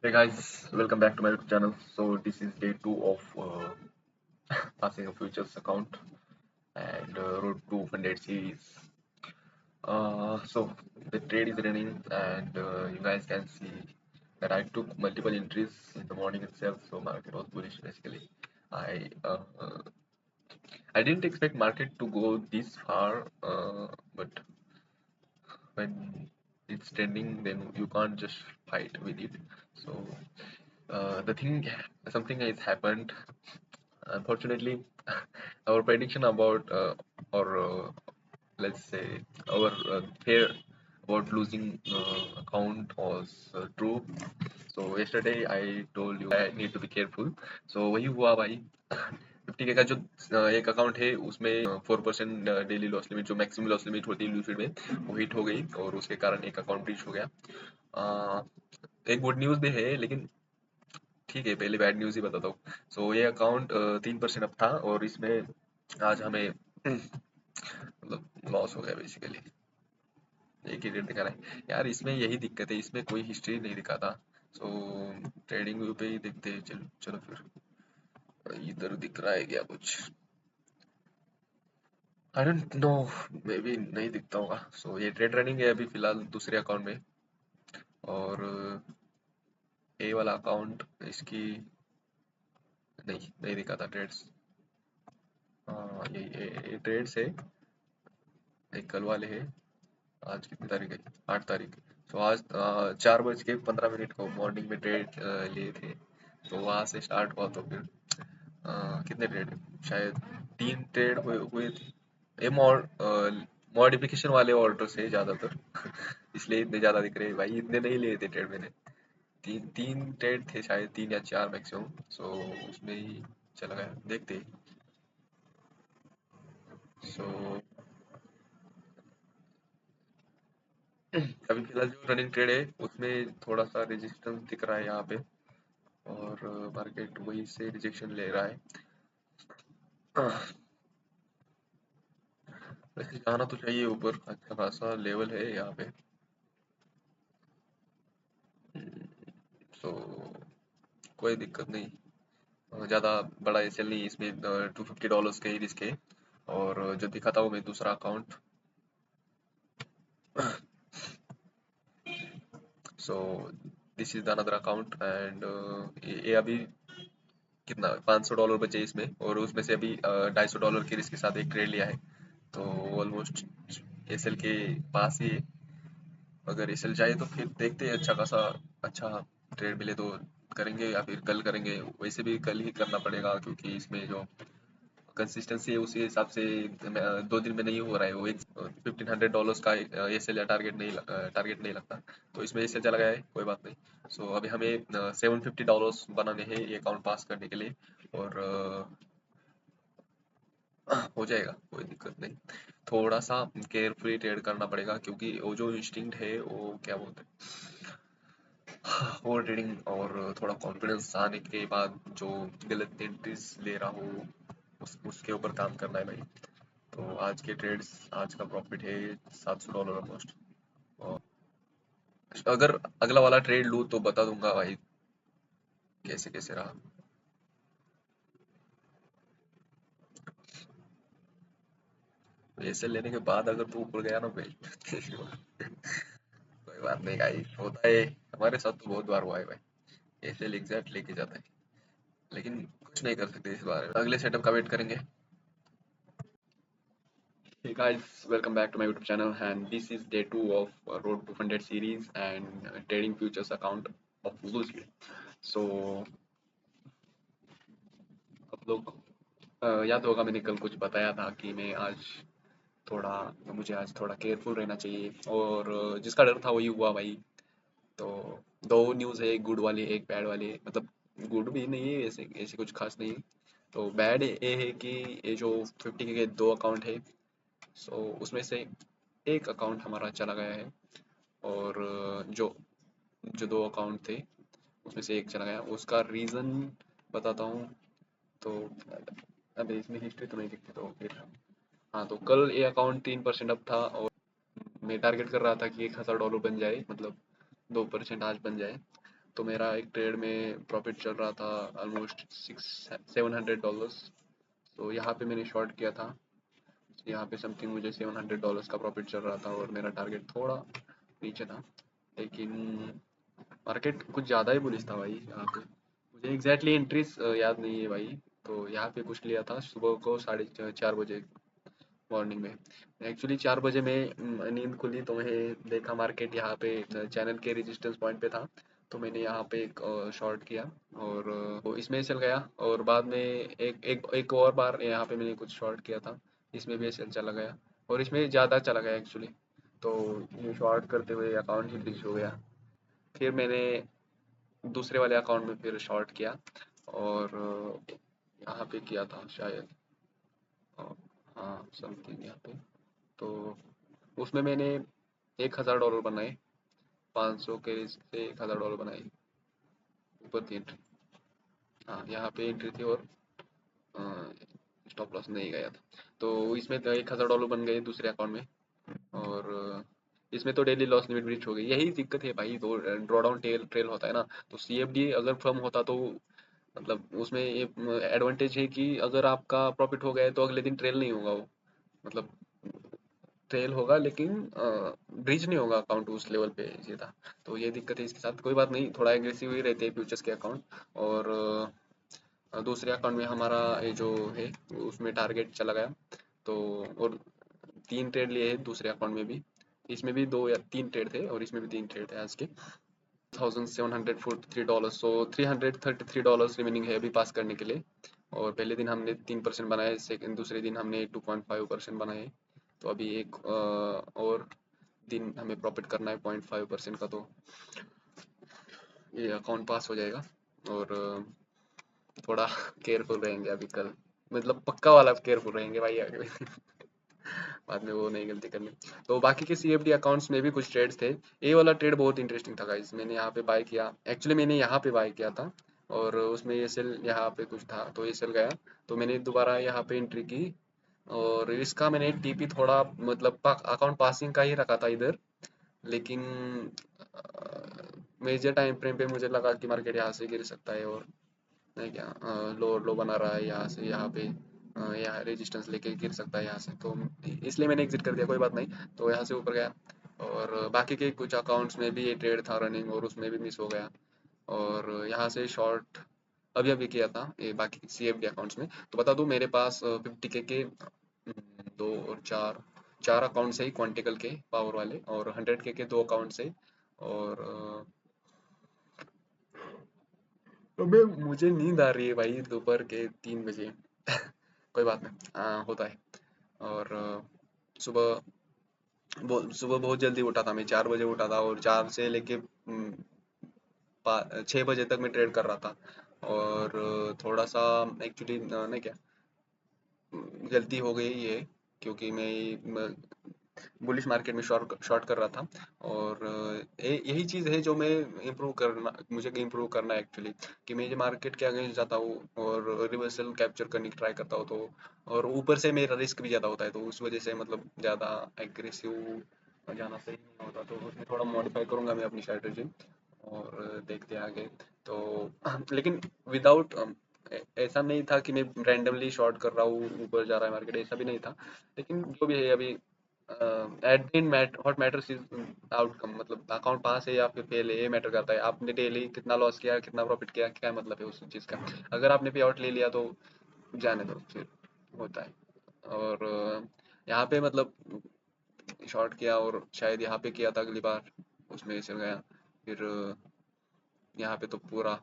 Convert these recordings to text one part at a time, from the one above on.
Hey guys, welcome back to my YouTube channel. So this is day two of passing a futures account and road to 100 series. So the trade is running and you guys can see that I took multiple entries in the morning itself. So market was bullish basically. I uh, uh, I didn't expect market to go this far, but when it's trending, then you can't just fight with it. So the thing, something has happened. Unfortunately, our prediction about or let's say our fear about losing account was true. So yesterday I told you I need to be careful. So वही हुआ भाई 50K का जो एक account है उसमें 4% daily loss limit जो maximum loss limit होती है ल्यूसिड में वो हिट हो गई और उसके कारण एक अकाउंट ब्रीच हो गया। अ, एक गुड न्यूज़ भी है लेकिन ठीक है पहले बैड न्यूज़ ही बताता हूँ। सो ये अकाउंट 3% अप था और इसमें आज हमें मतलब लॉस हो गया बेसिकली। एक ही रेट दिखा रहा है यार, इसमें यही दिक्कत है, इसमें कोई हिस्ट्री नहीं दिखाता। सो ट्रेडिंग व्यू पे ही देखते हैं। चलो चलो फिर इधर दिख रहा है क्या कुछ? I don't know, may be नहीं दिखता होगा। सो ये ट्रेड रनिंग है अभी फिलहाल दूसरे अकाउंट में। और ए वाला अकाउंट इसकी नहीं नहीं दिखाता ट्रेड्स। हाँ ये ट्रेड्स है, एक कल वाले है। आज कितनी तारीख है? 8 तारीख। तो आज 4:15 को मॉर्निंग में ट्रेड लिए थे। तो वहां से स्टार्ट हुआ तो फिर कितने ट्रेड, शायद 3 ट्रेड हुए थे। ये मॉडिफिकेशन वाले ऑर्डर से ज्यादातर इसलिए इतने ज्यादा दिख रहे हैं भाई, इतने नहीं लिए थे ट्रेड मैंने। तीन तीन ट्रेड थे शायद, 3 या 4 मैक्सिमम। सो उसमें ही चला गया, देखते। सो अभी फिलहाल जो रनिंग ट्रेड है उसमें थोड़ा सा रेजिस्टेंस दिख रहा है यहाँ पे और मार्केट वही से रिजेक्शन ले रहा है। वैसे जाना तो चाहिए ऊपर, अच्छा खासा लेवल है यहाँ पे। सो कोई दिक्कत नहीं। ज़्यादा बड़ा एसएल नहीं इसमें, $250 के ही रिस्क है। और जो दिखा था वो मैं दूसरा account. So this is another account and ये अभी कितना $500 बचे इसमें और उसमें से अभी $250 के रिस्क के साथ एक ट्रेड लिया है। तो ऑलमोस्ट एसएल के पास ही है। अगर एसएल जाए तो फिर देखते हैं, अच्छा खासा अच्छा ट्रेड मिले तो करेंगे या फिर कल करेंगे। वैसे भी कल ही करना पड़ेगा क्योंकि इसमें जो कंसिस्टेंसी है उसी हिसाब से 2 दिन में नहीं हो रहा है। वो एक $1,500 का एसएल या टारगेट नहीं लगता। तो इसमें एसएल चला गया है, कोई बात नहीं। सो अभी हमें $750 बनाने हैं ये अकाउंट पास करने के लिए। और हो जाएगा, कोई दिक्कत नहीं। थोड़ा सा केयरफुली ट्रेड करना पड़ेगा क्योंकि वो जो इंस्टिंक्ट है वो क्या बोलते हैं, ओवर ट्रेडिंग और थोड़ा कॉन्फिडेंस आने के बाद जो गलत एंट्रीज ले रहा हूँ उसके ऊपर काम करना है भाई। तो आज के ट्रेड्स, आज का प्रॉफिट है $700 ऑलमोस्ट। और अगर अगला वाला ट्रेड लूँ तो बता दूंगा भाई कैसे कैसे रहा। ऐसे लेने के बाद अगर तू ऊपर गया ना भाई कोई बात नहीं गाइस, होता है। हमारे साथ तो बहुत बार हुआ है भाई, ऐसे एग्जैक्ट लेके जाता है। लेकिन कुछ नहीं कर सकते इस बार, अगले सेटअप का वेट करेंगे। Hey guys, welcome back to my YouTube channel and this is day 2 of Road to 100 series and trading futures account of Lucid. So आप लोग याद होगा मैंने कल कुछ बताया था कि मैं आज थोड़ा मुझे आज थोड़ा केयरफुल रहना चाहिए और जिसका डर था वही हुआ भाई। तो दो न्यूज़ है, एक गुड वाली एक बैड वाली, मतलब गुड भी नहीं है, ऐसे ऐसे कुछ खास नहीं है। तो बैड ये है कि ये जो 50 के दो अकाउंट है, सो उसमें से एक अकाउंट हमारा चला गया है। और जो जो दो अकाउंट थे उसमें से एक चला गया, उसका रीज़न बताता हूँ। तो अबे इसमें हिस्ट्री तो नहीं दिखती तो फिर हाँ, तो कल ये अकाउंट 3% अप था और मैं टारगेट कर रहा था कि $1,000 बन जाए, मतलब 2% आज बन जाए। तो मेरा एक ट्रेड में प्रॉफिट चल रहा था ऑलमोस्ट $700। तो यहाँ पे मैंने शॉर्ट किया था। यहाँ पे समथिंग मुझे $700 का प्रॉफिट चल रहा था और मेरा टारगेट थोड़ा नीचे था, लेकिन मार्केट कुछ ज़्यादा ही बुलिश था भाई यहाँ पे। मुझे एग्जैक्टली एंट्रीज याद नहीं है भाई। तो यहाँ पे कुछ लिया था सुबह को 4:30 बजे मॉर्निंग में। एक्चुअली 4 बजे में नींद खुली तो मैं देखा मार्केट यहाँ पे चैनल के रेजिस्टेंस पॉइंट पे था। तो मैंने यहाँ पे एक शॉर्ट किया और वो इसमें चल गया। और बाद में एक एक एक और बार यहाँ पे मैंने कुछ शॉर्ट किया था, इसमें भी ऐसे चला गया और इसमें ज़्यादा चला गया एक्चुअली। तो ये शॉर्ट करते हुए अकाउंट ही ब्रीच हो गया। फिर मैंने दूसरे वाले अकाउंट में फिर शॉर्ट किया और यहाँ पे किया था शायद, अ, हाँ समथिंग यहाँ पे। तो उसमें मैंने $1,000 बनाए, 500 के से $1,000 बनाए, ऊपर की एंट्री। हाँ यहाँ पे एंट्री थी और स्टॉप लॉस नहीं गया था। तो इसमें तो $1,000 बन गए दूसरे अकाउंट में। और इसमें तो डेली लॉस लिमिट ब्रीच हो गई, यही दिक्कत है भाई। तो ड्रॉ डाउन टेल ट्रेल होता है ना, तो CFD अगर फर्म होता तो मतलब उसमें ये एडवांटेज है कि अगर आपका प्रॉफिट हो गया है तो अगले दिन ट्रेल नहीं होगा वो, मतलब ट्रेल होगा लेकिन ब्रीच नहीं होगा अकाउंट उस लेवल पे सीधा। तो ये दिक्कत है इसके साथ। कोई बात नहीं, थोड़ा एग्रेसिव ही रहते हैं फ्यूचर्स के अकाउंट। और दूसरे अकाउंट में हमारा ये जो है उसमें टारगेट चला गया। तो और 3 ट्रेड लिए हैं दूसरे अकाउंट में भी। इसमें भी 2 या 3 ट्रेड थे और इसमें भी 3 ट्रेड थे आज के। $1,743, सो $333 रिमेनिंग है अभी पास करने के लिए। और पहले दिन हमने 3% बनाए, सेकंड दूसरे दिन हमने 2.5% बनाए। तो अभी एक और दिन हमें प्रॉफिट करना है 0.5% का, तो ये अकाउंट पास हो जाएगा। और थोड़ा केयरफुल रहेंगे अभी कल, मतलब पक्का वाला केयरफुल रहेंगे भाई आगे बाद में वो नहीं गलती करनी। तो बाकी के CFD अकाउंट्स में भी कुछ ट्रेड्स थे। ये वाला ट्रेड बहुत इंटरेस्टिंग था गाइस, मैंने यहाँ पे बाय किया, एक्चुअली मैंने यहाँ पे बाय किया था और उसमें ये सेल यहाँ पे कुछ था तो ये सेल गया। तो मैंने दोबारा यहाँ पे एंट्री की और इसका मैंने TP थोड़ा मतलब अकाउंट पासिंग का ही रखा था इधर। लेकिन मेजर टाइम फ्रेम पे मुझे लगा कि मार्केट यहाँ से गिर सकता है और नहीं क्या, लो लो बना रहा है यहाँ से, यहाँ पे यहाँ रेजिस्टेंस लेके गिर सकता है यहाँ से, तो इसलिए मैंने एग्जिट कर दिया, कोई बात नहीं। तो यहाँ से ऊपर गया और बाकी के कुछ अकाउंट्स में भी ये ट्रेड था रनिंग और उसमें भी मिस हो गया। और यहाँ से शॉर्ट अभी अभी किया था ये बाकी CFD अकाउंट्स में। तो बता दूं मेरे पास 50K के 2 और 4 अकाउंट्स है क्वांटिकल के पावर वाले, और 100K के 2 अकाउंट्स है। और अबे मुझे नींद आ रही है भाई दोपहर के 3 बजे कोई बात नहीं, होता है। और सुबह सुबह बहुत जल्दी उठा था, मैं 4 बजे उठा था और 4 से लेके 6 बजे तक मैं ट्रेड कर रहा था। और थोड़ा सा एक्चुअली नहीं क्या, गलती हो गई ये, क्योंकि मैं बुलिश मार्केट में शॉर्ट शॉर्ट कर रहा था। और यही चीज़ है जो मैं इम्प्रूव करना, मुझे इम्प्रूव करना है एक्चुअली, कि मैं जो मार्केट के अगेंस्ट जाता हूँ और रिवर्सल कैप्चर करने की ट्राई करता हूँ। तो और ऊपर से मेरा रिस्क भी ज़्यादा होता है, तो उस वजह से मतलब ज़्यादा एग्रेसिव जाना सही नहीं होता। तो उसमें थोड़ा मॉडिफाई करूंगा मैं अपनी स्ट्रेटजी और देखते हैं आगे। तो लेकिन विदाउट ऐसा नहीं था कि मैं रैंडमली शॉर्ट कर रहा हूँ ऊपर जा रहा है मार्केट, ऐसा भी नहीं था। लेकिन जो भी है अभी at the end what matters is outcome, मतलब अकाउंट पास है या फिर फेल है ये मैटर करता है। आपने डेली कितना लॉस किया कितना प्रॉफिट किया क्या मतलब है उस चीज़ का। अगर आपने पे आउट ले लिया तो जाने दो फिर, होता है। और यहाँ पे मतलब शॉर्ट किया और शायद यहाँ पे किया था अगली बार, उसमें चल गया। फिर यहाँ पे तो पूरा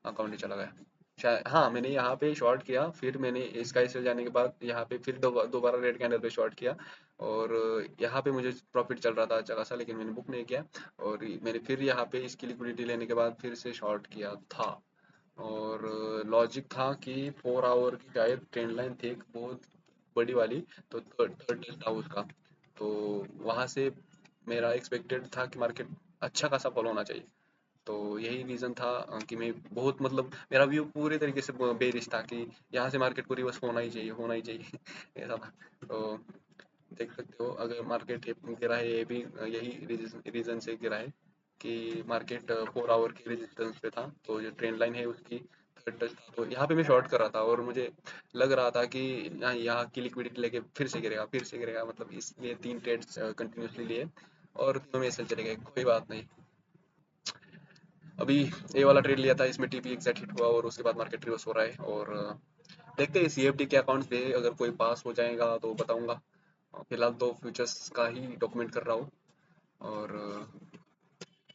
अकाउंट ही चला गया शायद। हाँ मैंने यहाँ पे शॉर्ट किया, फिर मैंने इसका इसे जाने के बाद यहाँ पे फिर दोबारा रेड कैंडल पे शॉर्ट किया। और यहाँ पे मुझे प्रॉफिट चल रहा था अच्छा खासा, लेकिन मैंने बुक नहीं किया। और मैंने फिर यहाँ पे इसकी लिक्विडिटी लेने के बाद फिर से शॉर्ट किया था। और लॉजिक था कि 4 आवर की शायद ट्रेंड लाइन थी एक बहुत बड़ी वाली, तो थर्ड थर्ड था उसका। तो वहां से मेरा एक्सपेक्टेड था कि मार्केट अच्छा खासा फॉलो होना चाहिए। तो यही रीज़न था कि मैं बहुत मतलब मेरा व्यू पूरे तरीके से बेरिश था कि यहाँ से मार्केट को रिवर्स होना ही चाहिए, होना ही चाहिए ऐसा था। तो देख सकते हो अगर मार्केट गिरा है, ये भी यही रीजन से गिरा है कि मार्केट 4 आवर की रेजिस्टेंस पे था, तो जो ट्रेंड लाइन है उसकी थर्ड टच था, तो यहाँ पे मैं शॉर्ट कर रहा था और मुझे लग रहा था कि यहाँ की लिक्विडिटी लेके फिर से गिरेगा, मतलब इसलिए 3 ट्रेड्स कंटिन्यूसली लिए और तीनों में सेल चले गए। कोई बात नहीं, अभी ए वाला ट्रेड लिया था, इसमें टीपी एग्जैक्ट हिट हुआ और उसके बाद मार्केट रिवर्स हो रहा है। और देखते हैं सीएफडी के अकाउंट्स पे अगर कोई पास हो जाएगा तो बताऊंगा। फिलहाल तो फ्यूचर्स का ही डॉक्यूमेंट कर रहा हूँ। और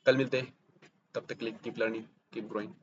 कल मिलते हैं, तब तक कीप लर्निंग, कीप ग्रोइंग।